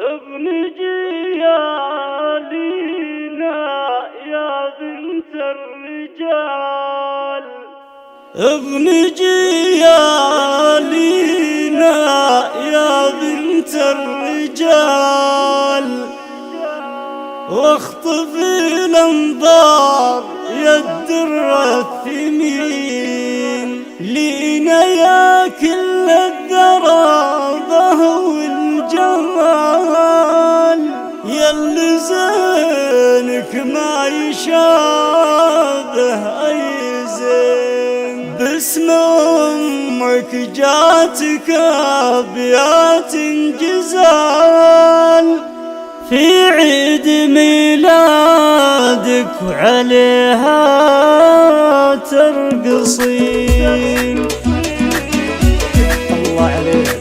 ابن جيالينا يا بنت الرجال، ابن جيالينا يا بنت الرجال، واخطف الانظار يا الدر الثمين، لينا يا كل الدرابة والجمال، ياللي زينك ما يشابه أي زين، باسم أمك جاتك أبيات جزال، في عيد ميلادك وعليها ترقصين. الله عليك،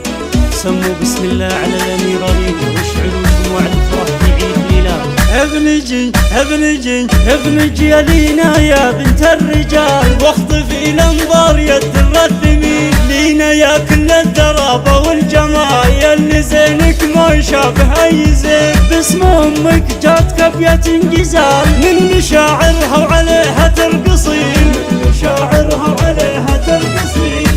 سموا بسم الله على الأمير عليك واشعلوا دموع الفرح في عيد ميلاد. ابن جيالينا يا بنت الرجال، واخطفي الانظار يا الدر الثمين، لينا يا كل الدرابة والجمال، ياللي زينك ما يشابه أي زين، باسم أمك جاتك أبيات جزال، من مشاعرها وعليها ترقصين، من مشاعرها وعليها ترقصين.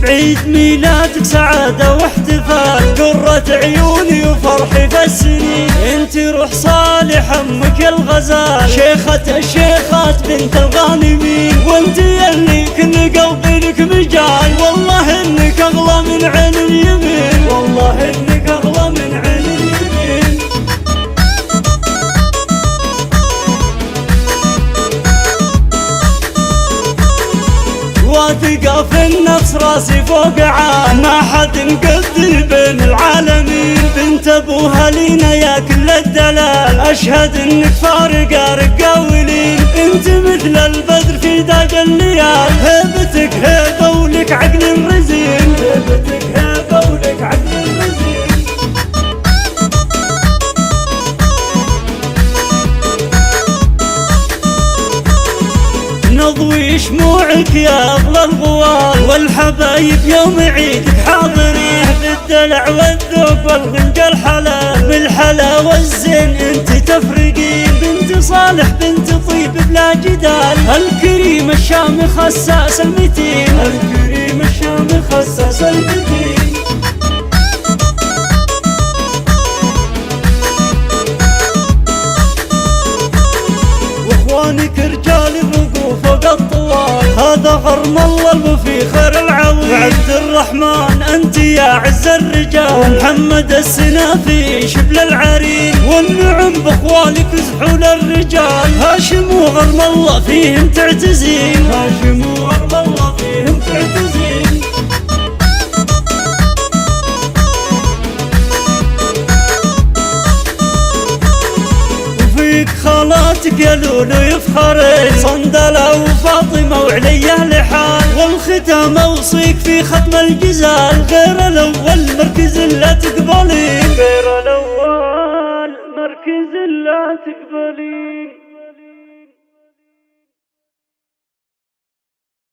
عيد ميلادك سعادة واحتفال، قرة عيوني وفرحي في السنين، انت روح صالح امك الغزال، شيخة الشيخات بنت الغانمين، وانت يلي كل قلبي لك مجال، والله انك اغلى من عين اليمين، والله انك اغلى من عين اليمين. واثقة في النفس راسي فوق عال، ما حد مقدي بين العالمين، بنت ابوها لينا يا كل الدلال، اشهد انك فارقة رقاولين، انت مثل البدر في داج الليال، هيبتك هيبة ولك عقل رزين، هيبتك هيبة ولك عقل رزين. نضوي شموعك يا أغلى الغوال، والحبايب يوم عيدك حاضرين، بالدلع والذوق والغنج الحلال، بالحلا والزين انت تفرقين، بنت صالح بنت طيب بلا جدال، الكريم الشامخ خساس المتين، الكريم الشامخ خساس المتين. واخوانك رجال الرقوف فوق الطوال، هذا غرم الله الوفي خير العويل، عبد الرحمن انت يا عز الرجال، ومحمد السنافي شبل العرين، والنعم باخوانك زحول الرجال، هاشم وغرم الله فيهم تعتزين، هاشم وغرم الله فيهم تعتزين. خالاتك يا لولو يفخرين، صندلة وفاطمة وعليا لحال، والختام اوصيك في ختم الجزال، غير الاول مركز لا تقبلين، غير الاول مركز لا تقبلين.